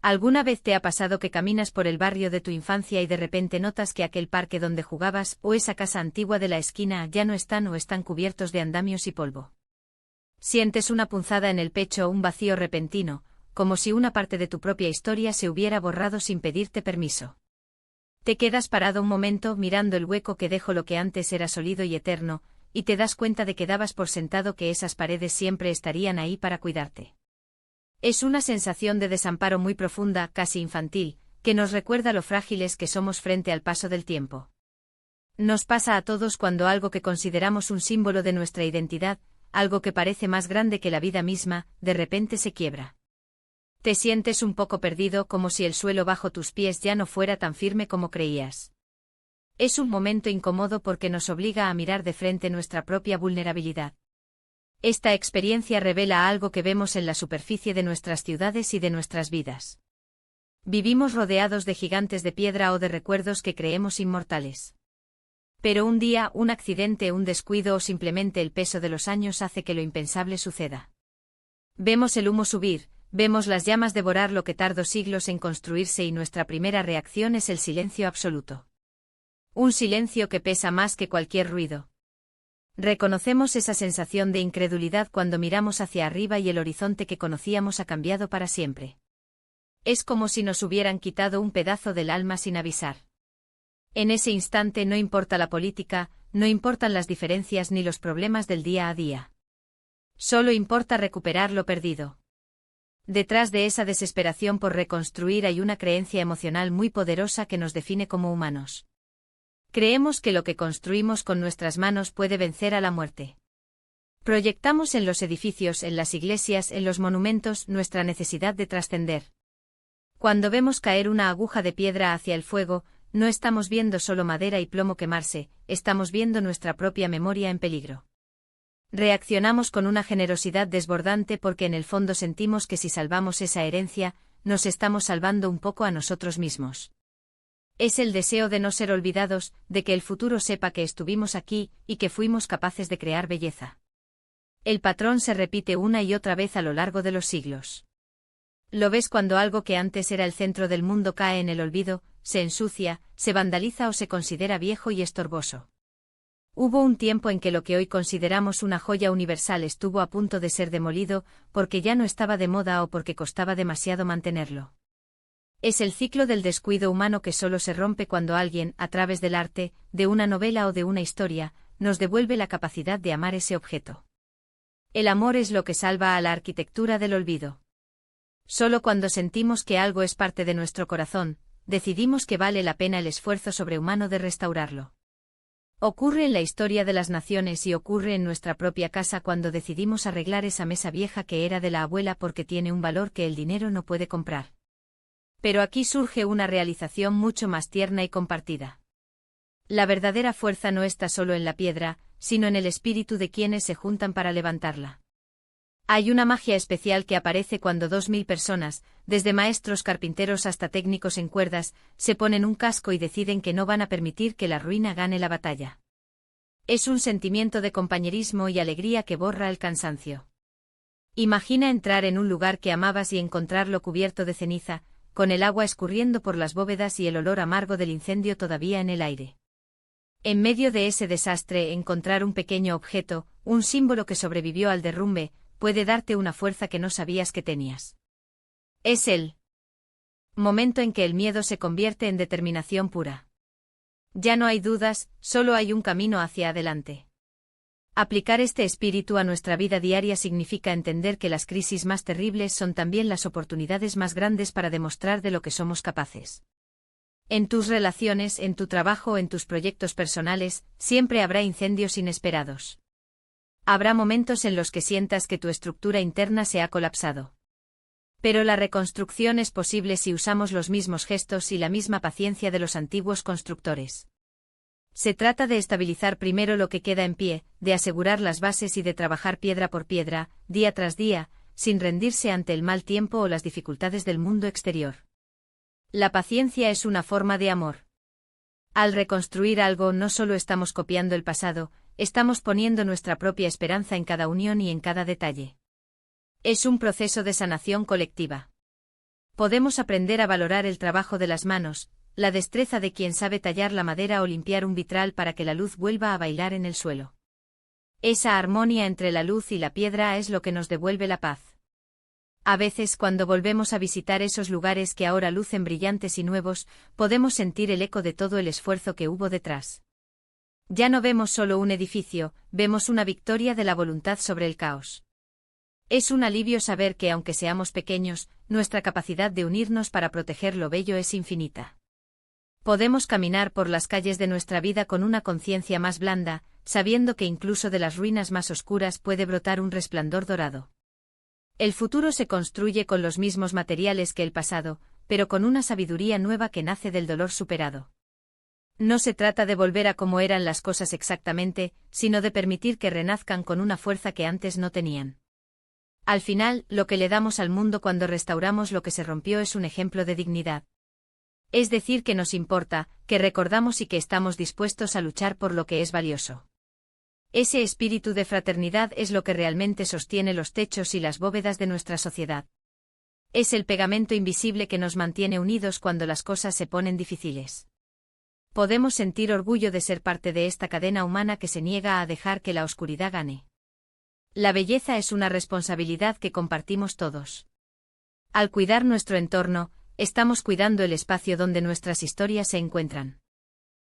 ¿Alguna vez te ha pasado que caminas por el barrio de tu infancia y de repente notas que aquel parque donde jugabas o esa casa antigua de la esquina ya no están o están cubiertos de andamios y polvo? Sientes una punzada en el pecho o un vacío repentino, como si una parte de tu propia historia se hubiera borrado sin pedirte permiso. Te quedas parado un momento mirando el hueco que dejó lo que antes era sólido y eterno, y te das cuenta de que dabas por sentado que esas paredes siempre estarían ahí para cuidarte. Es una sensación de desamparo muy profunda, casi infantil, que nos recuerda lo frágiles que somos frente al paso del tiempo. Nos pasa a todos cuando algo que consideramos un símbolo de nuestra identidad, algo que parece más grande que la vida misma, de repente se quiebra. Te sientes un poco perdido, como si el suelo bajo tus pies ya no fuera tan firme como creías. Es un momento incómodo porque nos obliga a mirar de frente nuestra propia vulnerabilidad. Esta experiencia revela algo que vemos en la superficie de nuestras ciudades y de nuestras vidas. Vivimos rodeados de gigantes de piedra o de recuerdos que creemos inmortales. Pero un día, un accidente, un descuido o simplemente el peso de los años hace que lo impensable suceda. Vemos el humo subir, vemos las llamas devorar lo que tardó siglos en construirse y nuestra primera reacción es el silencio absoluto. Un silencio que pesa más que cualquier ruido. Reconocemos esa sensación de incredulidad cuando miramos hacia arriba y el horizonte que conocíamos ha cambiado para siempre. Es como si nos hubieran quitado un pedazo del alma sin avisar. En ese instante no importa la política, no importan las diferencias ni los problemas del día a día. Solo importa recuperar lo perdido. Detrás de esa desesperación por reconstruir hay una creencia emocional muy poderosa que nos define como humanos. Creemos que lo que construimos con nuestras manos puede vencer a la muerte. Proyectamos en los edificios, en las iglesias, en los monumentos, nuestra necesidad de trascender. Cuando vemos caer una aguja de piedra hacia el fuego, no estamos viendo solo madera y plomo quemarse, estamos viendo nuestra propia memoria en peligro. Reaccionamos con una generosidad desbordante porque en el fondo sentimos que si salvamos esa herencia, nos estamos salvando un poco a nosotros mismos. Es el deseo de no ser olvidados, de que el futuro sepa que estuvimos aquí y que fuimos capaces de crear belleza. El patrón se repite una y otra vez a lo largo de los siglos. Lo ves cuando algo que antes era el centro del mundo cae en el olvido, se ensucia, se vandaliza o se considera viejo y estorboso. Hubo un tiempo en que lo que hoy consideramos una joya universal estuvo a punto de ser demolido, porque ya no estaba de moda o porque costaba demasiado mantenerlo. Es el ciclo del descuido humano que solo se rompe cuando alguien, a través del arte, de una novela o de una historia, nos devuelve la capacidad de amar ese objeto. El amor es lo que salva a la arquitectura del olvido. Solo cuando sentimos que algo es parte de nuestro corazón, decidimos que vale la pena el esfuerzo sobrehumano de restaurarlo. Ocurre en la historia de las naciones y ocurre en nuestra propia casa cuando decidimos arreglar esa mesa vieja que era de la abuela porque tiene un valor que el dinero no puede comprar. Pero aquí surge una realización mucho más tierna y compartida. La verdadera fuerza no está solo en la piedra, sino en el espíritu de quienes se juntan para levantarla. Hay una magia especial que aparece cuando 2000 personas, desde maestros carpinteros hasta técnicos en cuerdas, se ponen un casco y deciden que no van a permitir que la ruina gane la batalla. Es un sentimiento de compañerismo y alegría que borra el cansancio. Imagina entrar en un lugar que amabas y encontrarlo cubierto de ceniza, con el agua escurriendo por las bóvedas y el olor amargo del incendio todavía en el aire. En medio de ese desastre, encontrar un pequeño objeto, un símbolo que sobrevivió al derrumbe, puede darte una fuerza que no sabías que tenías. Es el momento en que el miedo se convierte en determinación pura. Ya no hay dudas, solo hay un camino hacia adelante. Aplicar este espíritu a nuestra vida diaria significa entender que las crisis más terribles son también las oportunidades más grandes para demostrar de lo que somos capaces. En tus relaciones, en tu trabajo, en tus proyectos personales, siempre habrá incendios inesperados. Habrá momentos en los que sientas que tu estructura interna se ha colapsado. Pero la reconstrucción es posible si usamos los mismos gestos y la misma paciencia de los antiguos constructores. Se trata de estabilizar primero lo que queda en pie, de asegurar las bases y de trabajar piedra por piedra, día tras día, sin rendirse ante el mal tiempo o las dificultades del mundo exterior. La paciencia es una forma de amor. Al reconstruir algo no solo estamos copiando el pasado, estamos poniendo nuestra propia esperanza en cada unión y en cada detalle. Es un proceso de sanación colectiva. Podemos aprender a valorar el trabajo de las manos, la destreza de quien sabe tallar la madera o limpiar un vitral para que la luz vuelva a bailar en el suelo. Esa armonía entre la luz y la piedra es lo que nos devuelve la paz. A veces, cuando volvemos a visitar esos lugares que ahora lucen brillantes y nuevos, podemos sentir el eco de todo el esfuerzo que hubo detrás. Ya no vemos solo un edificio, vemos una victoria de la voluntad sobre el caos. Es un alivio saber que, aunque seamos pequeños, nuestra capacidad de unirnos para proteger lo bello es infinita. Podemos caminar por las calles de nuestra vida con una conciencia más blanda, sabiendo que incluso de las ruinas más oscuras puede brotar un resplandor dorado. El futuro se construye con los mismos materiales que el pasado, pero con una sabiduría nueva que nace del dolor superado. No se trata de volver a como eran las cosas exactamente, sino de permitir que renazcan con una fuerza que antes no tenían. Al final, lo que le damos al mundo cuando restauramos lo que se rompió es un ejemplo de dignidad. Es decir, que nos importa, que recordamos y que estamos dispuestos a luchar por lo que es valioso. Ese espíritu de fraternidad es lo que realmente sostiene los techos y las bóvedas de nuestra sociedad. Es el pegamento invisible que nos mantiene unidos cuando las cosas se ponen difíciles. Podemos sentir orgullo de ser parte de esta cadena humana que se niega a dejar que la oscuridad gane. La belleza es una responsabilidad que compartimos todos. Al cuidar nuestro entorno, estamos cuidando el espacio donde nuestras historias se encuentran.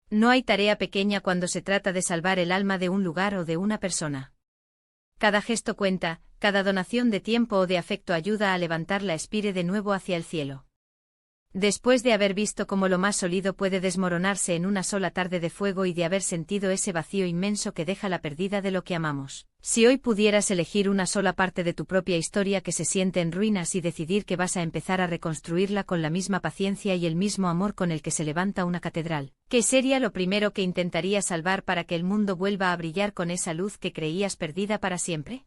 No hay tarea pequeña cuando se trata de salvar el alma de un lugar o de una persona. Cada gesto cuenta, cada donación de tiempo o de afecto ayuda a levantar la espire de nuevo hacia el cielo. Después de haber visto cómo lo más sólido puede desmoronarse en una sola tarde de fuego y de haber sentido ese vacío inmenso que deja la pérdida de lo que amamos, si hoy pudieras elegir una sola parte de tu propia historia que se siente en ruinas y decidir que vas a empezar a reconstruirla con la misma paciencia y el mismo amor con el que se levanta una catedral, ¿qué sería lo primero que intentarías salvar para que el mundo vuelva a brillar con esa luz que creías perdida para siempre?